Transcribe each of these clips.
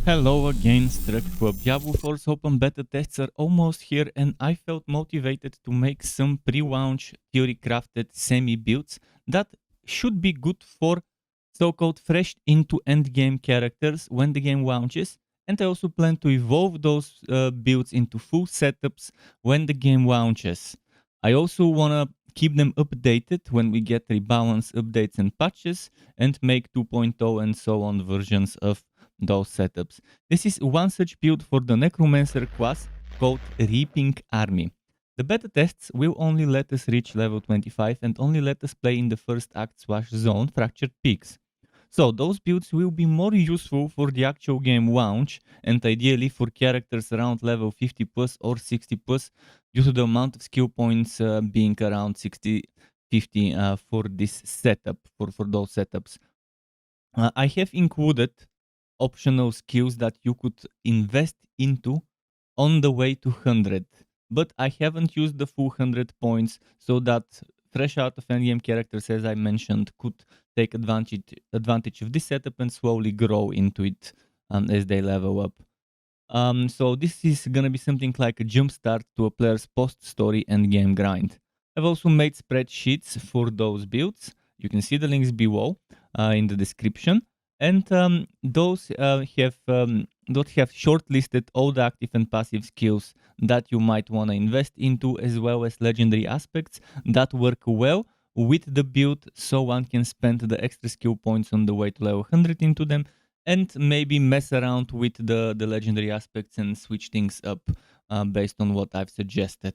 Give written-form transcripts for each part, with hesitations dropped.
Hello again, Structweb. Diablo Force open beta tests are almost here, and I felt motivated to make some pre-launch theory-crafted semi-builds that should be good for so-called fresh into endgame characters when the game launches. And I also plan to evolve those builds into full setups when the game launches. I also want to keep them updated when we get rebalance updates and patches, and make 2.0 and so on versions of those setups. This is one such build for the Necromancer class called Reaping Army. The beta tests will only let us reach level 25 and only let us play in the first act / zone Fractured Peaks. So those builds will be more useful for the actual game launch and ideally for characters around level 50 plus or 60 plus due to the amount of skill points being around 50 for this setup, for those setups. I have included optional skills that you could invest into on the way to 100, but I haven't used the full 100 points so that fresh out of endgame characters, as I mentioned, could take advantage of this setup and slowly grow into it as they level up. So this is gonna be something like a jump start to a player's post-story endgame grind. I've also made spreadsheets for those builds. You can see the links below in the description, and those have shortlisted all the active and passive skills that you might want to invest into, as well as legendary aspects that work well with the build, so one can spend the extra skill points on the way to level 100 into them, and maybe mess around with the legendary aspects and switch things up based on what I've suggested.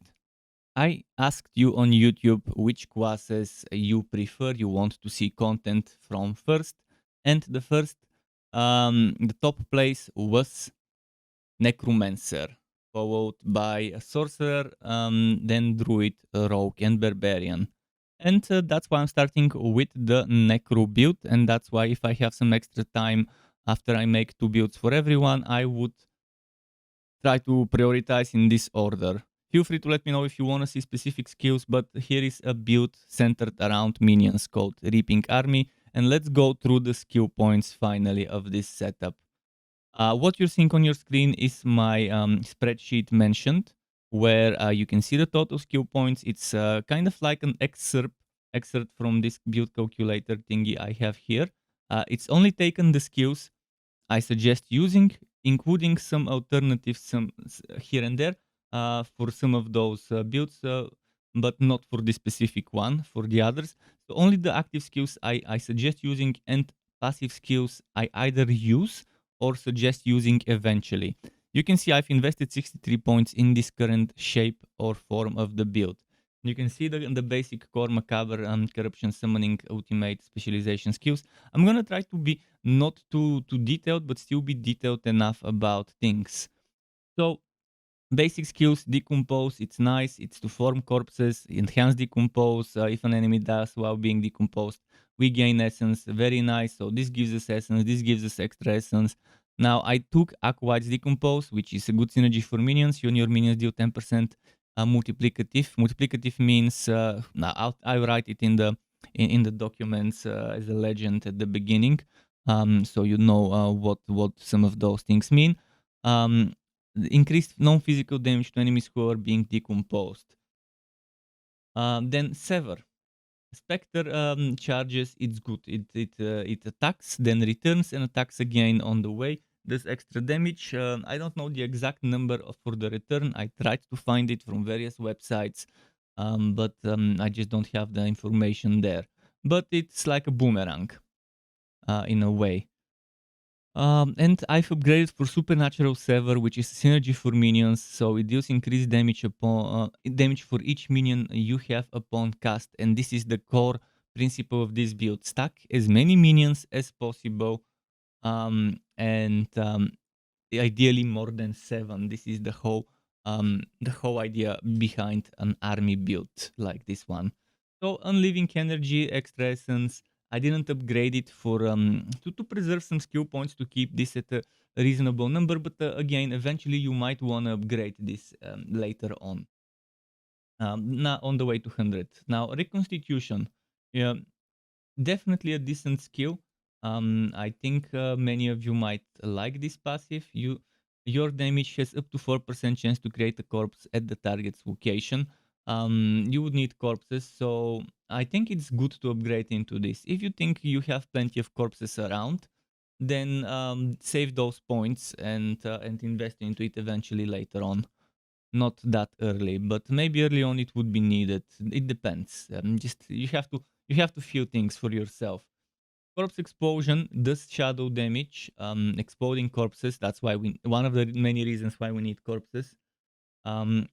I asked you on YouTube which classes you prefer, you want to see content from first, and the top place was Necromancer, followed by a Sorcerer, then Druid, Rogue, and Barbarian. And that's why I'm starting with the Necro build, and that's why if I have some extra time after I make 2 builds for everyone, I would try to prioritize in this order. Feel free to let me know if you want to see specific skills, but here is a build centered around minions called Reaping Army, and let's go through the skill points finally of this setup. What you're seeing on your screen is my spreadsheet mentioned, where you can see the total skill points. It's kind of like an excerpt from this build calculator thingy I have here. It's only taken the skills I suggest using, including some alternatives here and there for some of those builds, but not for this specific one, for the others. So only the active skills I suggest using, and passive skills I either use or suggest using eventually. You can see I've invested 63 points in this current shape or form of the build. You can see the basic core macabre corruption summoning ultimate specialization skills. I'm gonna try to be not too detailed, but still be detailed enough about things. So basic skills: decompose, it's nice, it's to form corpses. Enhance decompose, if an enemy dies while being decomposed, we gain essence, very nice. So this gives us essence, this gives us extra essence. Now I took Aquate's decompose, which is a good synergy for minions. You and your minions deal 10% multiplicative means now I write it in the documents as a legend at the beginning, so you know what some of those things mean. Increased non-physical damage to enemies who are being decomposed. Then Sever. Spectre charges, it's good. It attacks, then returns and attacks again on the way. Does extra damage. I don't know the exact number for the return. I tried to find it from various websites, but I just don't have the information there. But it's like a boomerang in a way. And I've upgraded for Supernatural Sever, which is synergy for minions, so it deals increased damage for each minion you have upon cast, and this is the core principle of this build. Stack as many minions as possible, and ideally more than 7. This is the whole idea behind an army build like this one. So unliving energy, extra essence. I didn't upgrade it for to preserve some skill points to keep this at a reasonable number, but again, eventually you might want to upgrade this later on. Now on the way to 100. Now reconstitution, yeah, definitely a decent skill. I think many of you might like this passive. Your damage has up to 4% chance to create a corpse at the target's location. You would need corpses, so I think it's good to upgrade into this. If you think you have plenty of corpses around, then save those points and invest into it eventually later on. Not that early, but maybe early on it would be needed. It depends. Just you have to feel things for yourself. Corpse explosion does shadow damage, exploding corpses. That's why one of the many reasons why we need corpses. Um,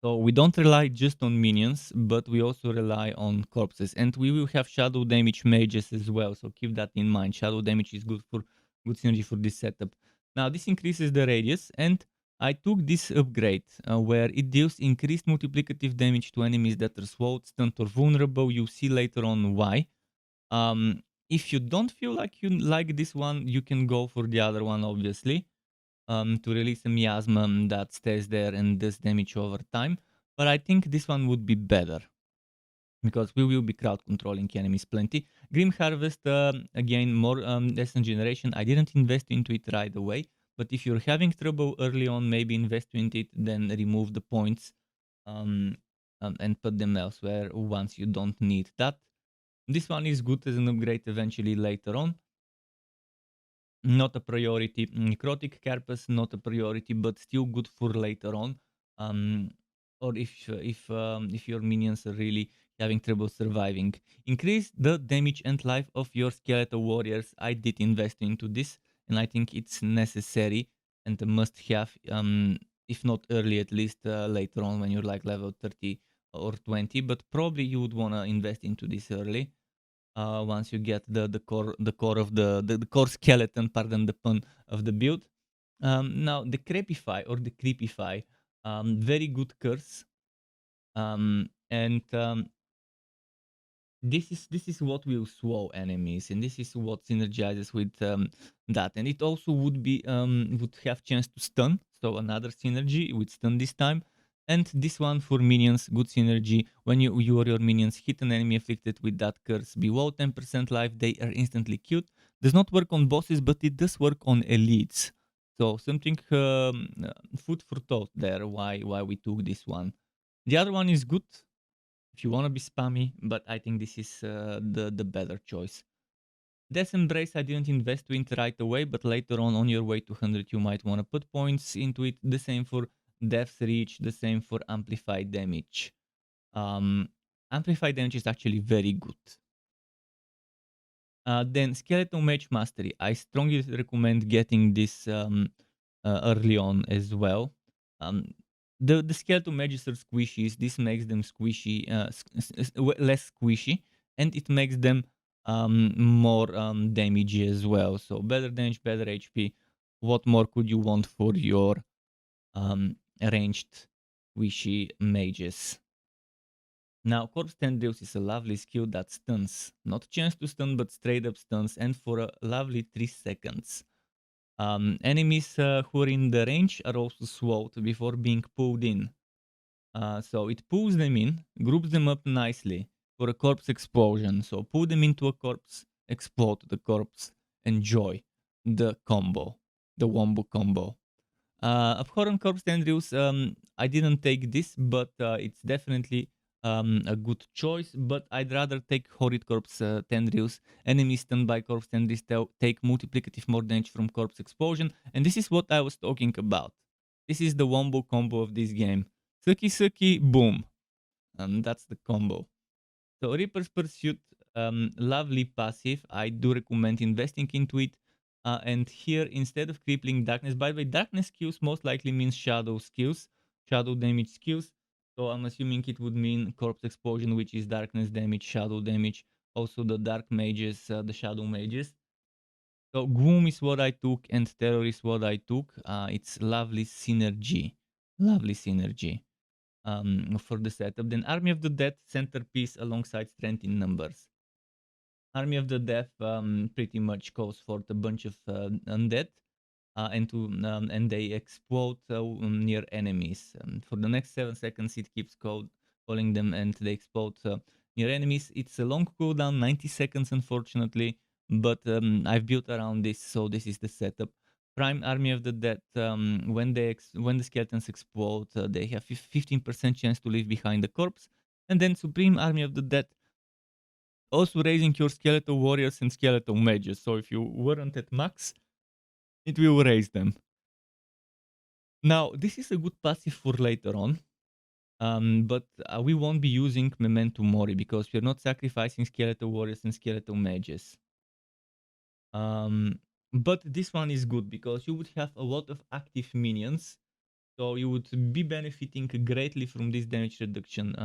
so we don't rely just on minions, but we also rely on corpses, and we will have shadow damage mages as well. So keep that in mind. Shadow damage is good synergy for this setup. Now this increases the radius, and I took this upgrade where it deals increased multiplicative damage to enemies that are slowed, stunned, or vulnerable. You'll see later on why. If you don't feel like you like this one, you can go for the other one, obviously, to release a miasma that stays there and does damage over time. But I think this one would be better because we will be crowd controlling enemies plenty. Grim Harvest, again, more lesson generation. I didn't invest into it right away, but if you're having trouble early on, maybe invest into it, then remove the points um, and put them elsewhere once you don't need that. This one is good as an upgrade eventually later on. Not a priority. Necrotic Carapace, not a priority, but still good for later on. Or if your minions are really having trouble surviving. Increase the damage and life of your skeletal warriors. I did invest into this, and I think it's necessary and a must-have. If not early, at least later on when you're like level 30 or 20. But probably you would wanna invest into this early once you get the core of the core skeleton, pardon the pun, of the build. Now the Creepify or the Creepify, very good curse, and this is what will slow enemies, and this is what synergizes with that, and it also would have chance to stun, so another synergy with stun this time. And this one for minions, good synergy. When you or your minions hit an enemy afflicted with that curse below 10% life, they are instantly killed. Does not work on bosses, but it does work on elites. So something food for thought there. Why we took this one. The other one is good if you want to be spammy, but I think this is the better choice. Death Embrace, I didn't invest in it right away, but later on your way to 100, you might want to put points into it. The same for Death's Reach, the same for Amplified Damage. Amplified Damage is actually very good. Then Skeletal Mage Mastery. I strongly recommend getting this early on as well. The skeletal mages are squishy. This makes them squishy, less squishy, and it makes them more damage as well. So better damage, better HP. What more could you want for your ranged squishy mages? Now, Corpse Tendrils is a lovely skill that stuns. Not chance to stun, but straight up stuns, and for a lovely 3 seconds. Enemies who are in the range are also slowed before being pulled in. So it pulls them in, groups them up nicely for a corpse explosion. So pull them into a corpse, explode the corpse, enjoy the combo, the wombo combo. Abhorrent Corpse Tendrils, I didn't take this, but it's definitely a good choice. But I'd rather take Horrid Corpse Tendrils. Enemies stunned by Corpse Tendrils take multiplicative more damage from Corpse Explosion. And this is what I was talking about. This is the wombo combo of this game. Suki Suki, boom. That's the combo. So Reaper's Pursuit, lovely passive. I do recommend investing into it. And here, instead of crippling darkness, by the way, darkness skills most likely means shadow skills, shadow damage skills. So I'm assuming it would mean corpse explosion, which is darkness damage, shadow damage. Also the dark mages, the shadow mages. So gloom is what I took, and terror is what I took. It's lovely synergy, lovely synergy for the setup. Then Army of the Dead, centerpiece alongside Strength in Numbers. Army of the Death pretty much calls forth a bunch of undead, and they explode near enemies. For the next 7 seconds, it keeps calling them, and they explode near enemies. It's a long cooldown, 90 seconds, unfortunately. but I've built around this, so this is the setup. Prime Army of the Dead, when when the skeletons explode, they have 15% chance to leave behind the corpse. And then Supreme Army of the Dead, also raising your skeletal warriors and skeletal mages. So if you weren't at max, it will raise them. Now, this is a good passive for later on, but we won't be using Memento Mori because we're not sacrificing skeletal warriors and skeletal mages. But this one is good because you would have a lot of active minions, so you would be benefiting greatly from this damage reduction.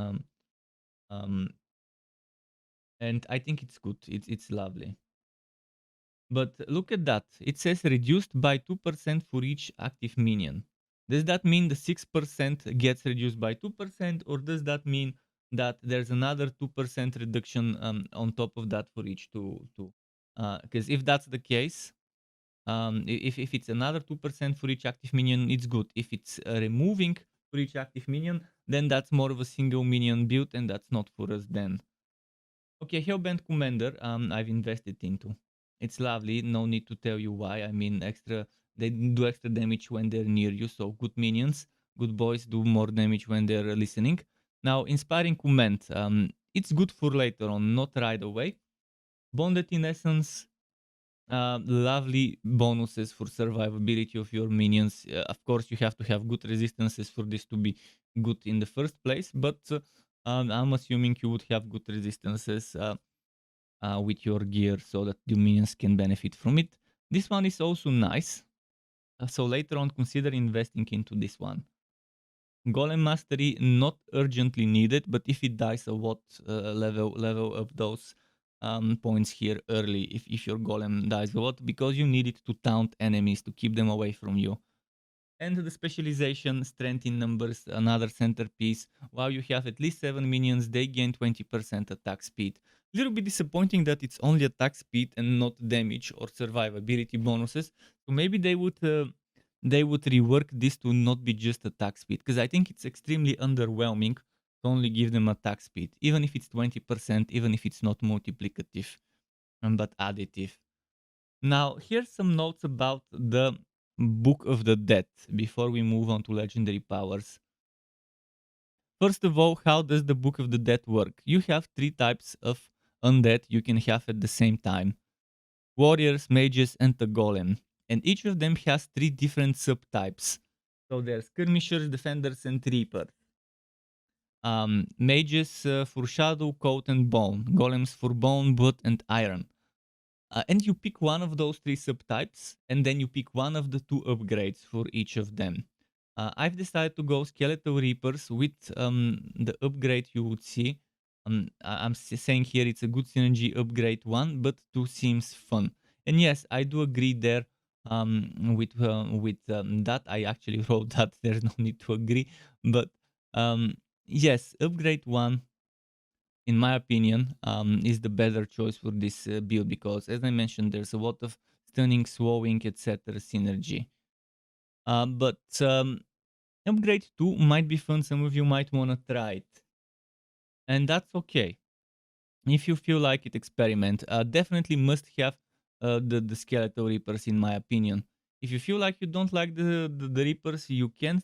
And I think it's good. It's lovely. But look at that. It says reduced by 2% for each active minion. Does that mean the 6% gets reduced by 2%, or does that mean that there's another 2% reduction on top of that for each two? Because if that's the case, if it's another 2% for each active minion, it's good. If it's removing for each active minion, then that's more of a single minion build, and that's not for us then. Okay, Hellbent Commander, I've invested into. It's lovely, no need to tell you why. I mean, they do extra damage when they're near you, so good minions, good boys do more damage when they're listening. Now, Inspiring Command, it's good for later on, not right away. Bonded in Essence, lovely bonuses for survivability of your minions. Of course, you have to have good resistances for this to be good in the first place, but I'm assuming you would have good resistances with your gear so that the minions can benefit from it. This one is also nice. So later on, consider investing into this one. Golem Mastery, not urgently needed, but if it dies a lot, level up those points here early if your Golem dies a lot, because you need it to taunt enemies to keep them away from you. And the specialization, strength in numbers, another centerpiece. While you have at least 7 minions, they gain 20% attack speed. A little bit disappointing that it's only attack speed and not damage or survivability bonuses. So maybe they would rework this to not be just attack speed, because I think it's extremely underwhelming to only give them attack speed, even if it's 20%, even if it's not multiplicative, but additive. Now, here's some notes about the Book of the Dead before we move on to legendary powers. First of all, how does the Book of the Dead work? You have 3 types of undead you can have at the same time: warriors, mages, and the golem. And each of them has 3 different subtypes. So there's skirmishers, defenders, and reapers. Mages for shadow, coat, and bone. Golems for bone, blood, and iron. And you pick one of those 3 subtypes, and then you pick one of the 2 upgrades for each of them. I've decided to go Skeletal Reapers with the upgrade you would see. I'm saying here it's a good synergy upgrade 1, but 2 seems fun. And yes, I do agree there with that. I actually wrote that. There's no need to agree. But yes, upgrade 1, in my opinion, is the better choice for this build, because, as I mentioned, there's a lot of stunning, swallowing, etc. synergy. But upgrade 2 might be fun. Some of you might want to try it, and that's okay. If you feel like it, experiment. Definitely must have the Skeletal Reapers, in my opinion. If you feel like you don't like the Reapers, you can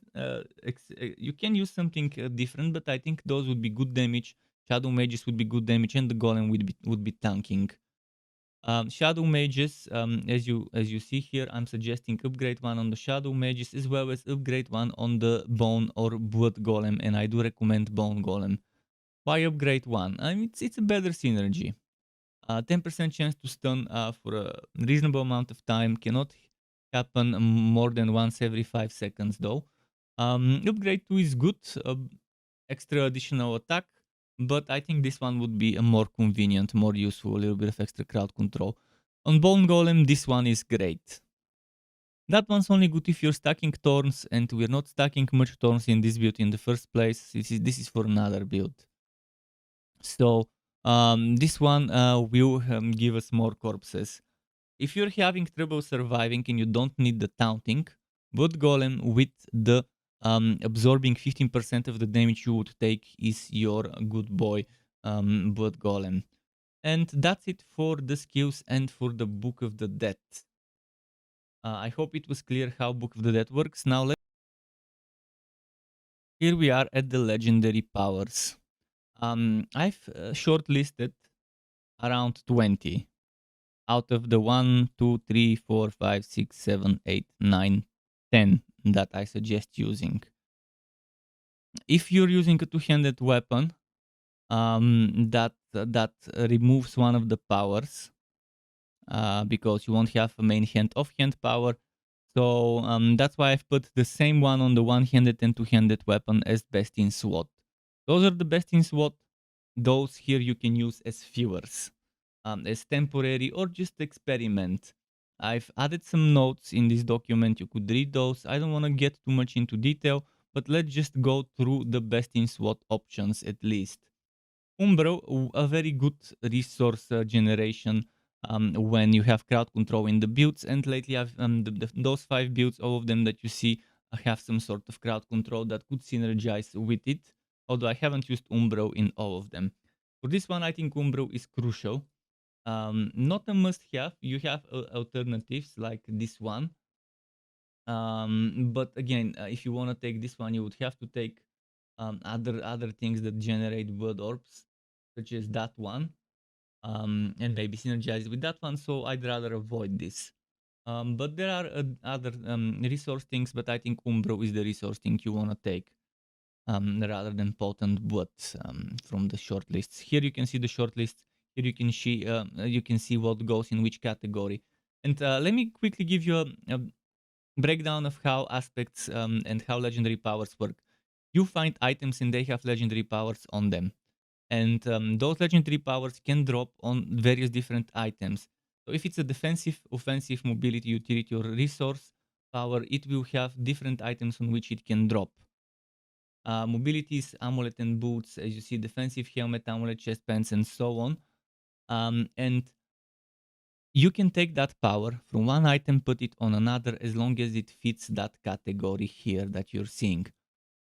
use something different, but I think those would be good damage. Shadow Mages would be good damage, and the Golem would be tanking. Shadow Mages, as you see here, I'm suggesting upgrade 1 on the Shadow Mages, as well as upgrade 1 on the Bone or Blood Golem, and I do recommend Bone Golem. Why upgrade 1? I mean, it's a better synergy. 10% chance to stun for a reasonable amount of time. Cannot happen more than once every 5 seconds though. Upgrade 2 is good. Extra additional attack. But I think this one would be a more convenient, more useful, a little bit of extra crowd control. On Bone Golem, this one is great. That one's only good if you're stacking thorns, and we're not stacking much thorns in this build in the first place. This is for another build. So this one will give us more corpses. If you're having trouble surviving and you don't need the taunting, Blood Golem with the absorbing 15% of the damage you would take is your good boy, Blood Golem. And that's it for the skills and for the Book of the Dead. I hope it was clear how Book of the Dead works. Now here we are at the legendary powers. I've shortlisted around 20 out of the 1, 2, 3, 4, 5, 6, 7, 8, 9, 10 that I suggest using. If you're using a two-handed weapon, that removes one of the powers because you won't have a main hand off-hand power. So that's why I've put the same one on the one-handed and two-handed weapon as best in SWAT. Those are the best in SWAT. Those here you can use as viewers, as temporary or just experiment. I've added some notes in this document. You could read those. I don't want to get too much into detail, but let's just go through the best in SWAT options at least. Umbro, a very good resource generation when you have crowd control in the builds. And lately, I've those 5 builds, all of them that you see, have some sort of crowd control that could synergize with it. Although I haven't used Umbro in all of them. For this one, I think Umbro is crucial. Not a must-have. You have alternatives like this one. But again, if you want to take this one, you would have to take other things that generate blood orbs, such as that one, and maybe synergize with that one. So I'd rather avoid this. But there are other resource things, but I think Umbro is the resource thing you want to take rather than potent blood from the short lists. Here you can see the short list. Here you can see what goes in which category. And let me quickly give you a breakdown of how aspects and how legendary powers work. You find items and they have legendary powers on them. And those legendary powers can drop on various different items. So if it's a defensive, offensive, mobility, utility, or resource power, it will have different items on which it can drop. Mobilities, amulet and boots, as you see, defensive helmet, amulet, chest pants, and so on. And you can take that power from one item, put it on another, as long as it fits that category here that you're seeing.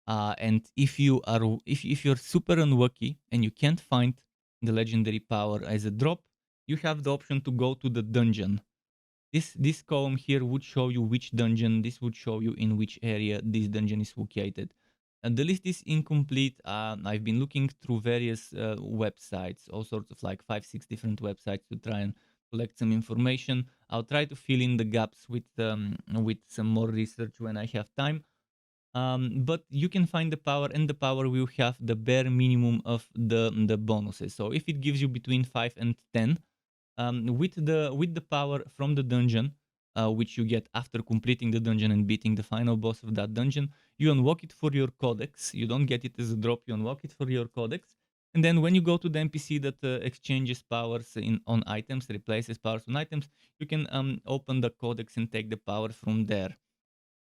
And if you're super unlucky and you can't find the legendary power as a drop, you have the option to go to the dungeon. This column here would show you which dungeon. This would show you in which area this dungeon is located. And the list is incomplete. I've been looking through various websites, all sorts of like 5-6 different websites to try and collect some information. I'll try to fill in the gaps with some more research when I have time. But you can find the power, and the power will have the bare minimum of the bonuses. So if it gives you between 5 and 10, with the power from the dungeon, which you get after completing the dungeon and beating the final boss of that dungeon, you unlock it for your codex. You don't get it as a drop. You unlock it for your codex. And then when you go to the NPC that exchanges powers on items, replaces powers on items, you can open the codex and take the power from there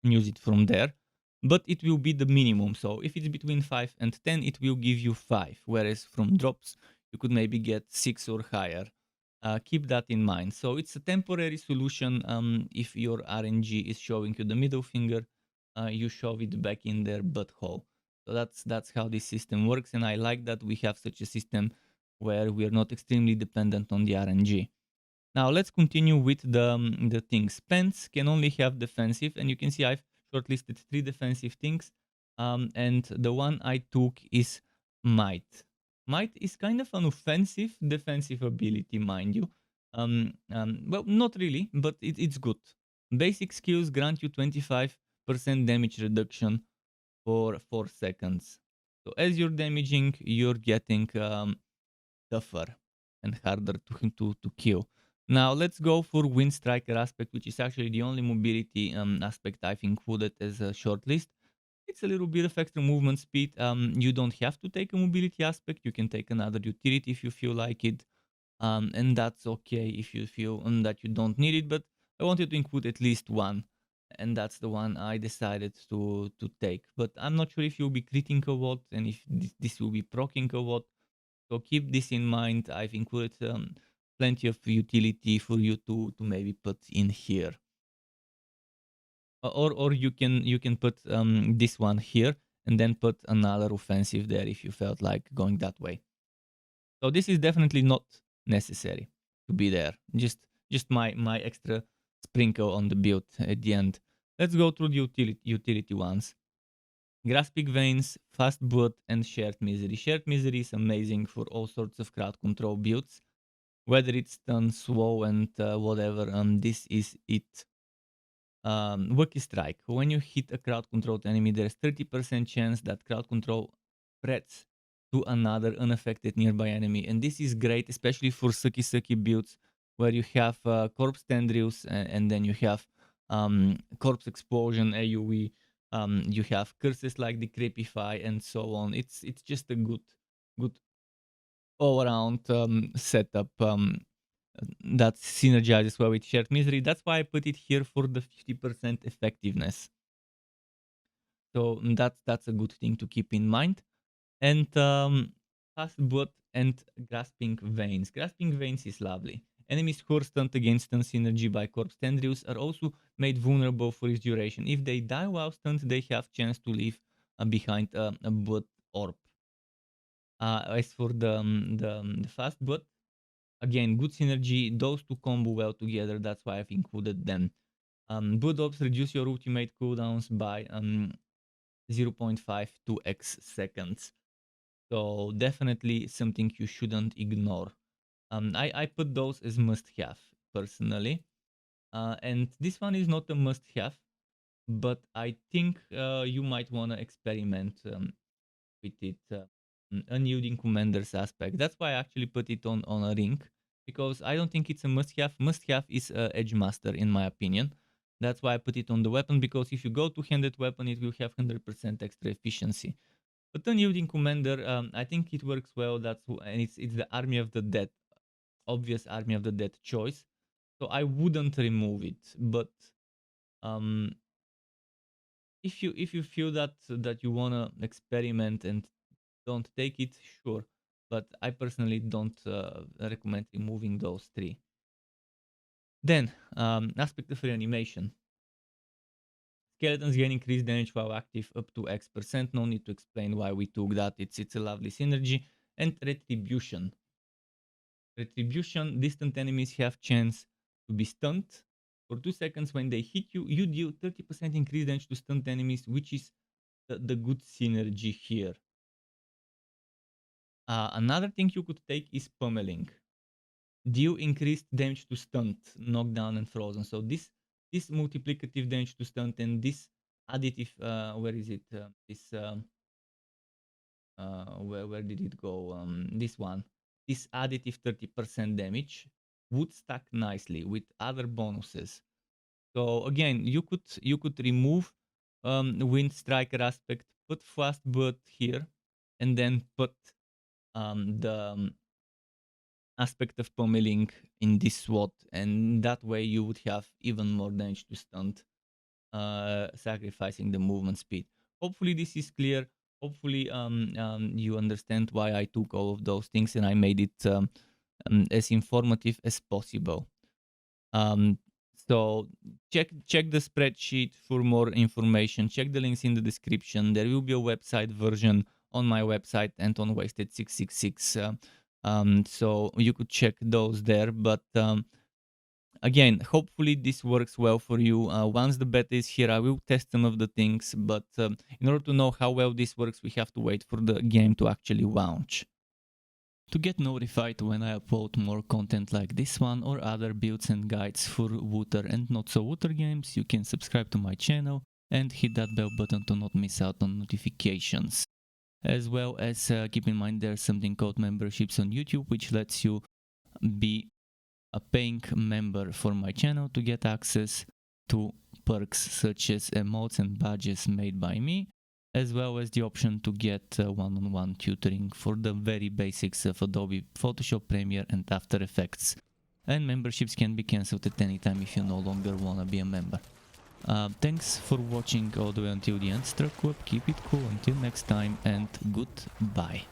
and use it from there. But it will be the minimum. So if it's between 5 and 10, it will give you 5. Whereas from drops, you could maybe get 6 or higher. Keep that in mind. So it's a temporary solution. If your RNG is showing you the middle finger, you shove it back in their butthole. So that's how this system works, and I like that we have such a system where we are not extremely dependent on the RNG. Now let's continue with the things. Pants can only have defensive, and you can see I've shortlisted 3 defensive things, and the one I took is Might. Might is kind of an offensive defensive ability, mind you. Well, not really, but it's good. Basic skills grant you 25% damage reduction for 4 seconds. So as you're damaging, you're getting tougher and harder to kill. Now let's go for Wind Striker aspect, which is actually the only mobility aspect I've included as a short list. It's a little bit of extra movement speed. You don't have to take a mobility aspect. You can take another utility if you feel like it. And that's okay if you feel that you don't need it. But I wanted to include at least one. And that's the one I decided to take. But I'm not sure if you'll be critting a lot and if this will be proccing a lot. So keep this in mind. I've included plenty of utility for you to maybe put in here. Or you can put this one here and then put another offensive there if you felt like going that way. So this is definitely not necessary to be there. Just my extra sprinkle on the build at the end. Let's go through the utility ones. Grasping Veins, Fast Blood, and Shared Misery. Shared Misery is amazing for all sorts of crowd control builds, whether it's stun, slow, and whatever. This is it. Wookie Strike. When you hit a crowd controlled enemy, there's 30% chance that crowd control spreads to another unaffected nearby enemy. And this is great, especially for sucky builds where you have Corpse Tendrils and then you have Corpse Explosion, AoE. You have curses like Decrepify and so on. It's just a good all-around setup that synergizes well with Shared Misery. That's why I put it here for the 50% effectiveness. So that's a good thing to keep in mind. And Fast Blood and Grasping Veins. Grasping Veins is lovely. Enemies who are stunned against stun synergy by Corpse Tendrils are also made vulnerable for its duration. If they die while stunned, they have chance to leave behind a blood orb. As for the Fast Blood, again, good synergy. Those two combo well together. That's why I've included them. Blood orbs reduce your ultimate cooldowns by 0.5 to X seconds. So definitely something you shouldn't ignore. I put those as must-have personally. And this one is not a must-have, but I think you might want to experiment with it. Unyielding Commander's aspect. That's why I actually put it on a ring, because I don't think it's a must-have. Must-have is Edge Master, in my opinion. That's why I put it on the weapon, because if you go two-handed weapon, it will have 100% extra efficiency. But Unyielding Commander, I think it works well. And it's the Army of the Dead, obvious Army of the Dead choice. So I wouldn't remove it. But if you feel that you wanna experiment and don't take it, sure. But I personally don't recommend removing those three. Then, aspect of reanimation. Skeletons gain increased damage while active up to X%. No need to explain why we took that. It's a lovely synergy. And Retribution. Retribution, distant enemies have chance to be stunned. For 2 seconds when they hit you, you deal 30% increased damage to stunned enemies, which is the good synergy here. Another thing you could take is Pummeling. Deal increased damage to stunned, knockdown, and frozen. So this multiplicative damage to stunned and this additive, where is it? Where did it go? This one. This additive 30% damage would stack nicely with other bonuses. So again, you could remove Wind Striker aspect, put Fast Blood here, and then put the aspect of Pummeling in this slot, and that way you would have even more damage to stunned, sacrificing the movement speed. Hopefully this is clear. Hopefully you understand why I took all of those things and I made it as informative as possible. So check the spreadsheet for more information. Check the links in the description. There will be a website version on my website and on Wasted 666. So you could check those there. But again, hopefully this works well for you. Once the beta is here, I will test some of the things. But in order to know how well this works, we have to wait for the game to actually launch. To get notified when I upload more content like this one or other builds and guides for Wooter and not so Wooter games, you can subscribe to my channel and hit that bell button to not miss out on notifications. As well as keep in mind there's something called memberships on YouTube, which lets you be a paying member for my channel to get access to perks such as emotes and badges made by me, as well as the option to get one-on-one tutoring for the very basics of Adobe Photoshop, Premiere and After Effects. And memberships can be cancelled at any time if you no longer wanna be a member. Thanks for watching all the way until the end. Struck Web, keep it cool until next time, and goodbye.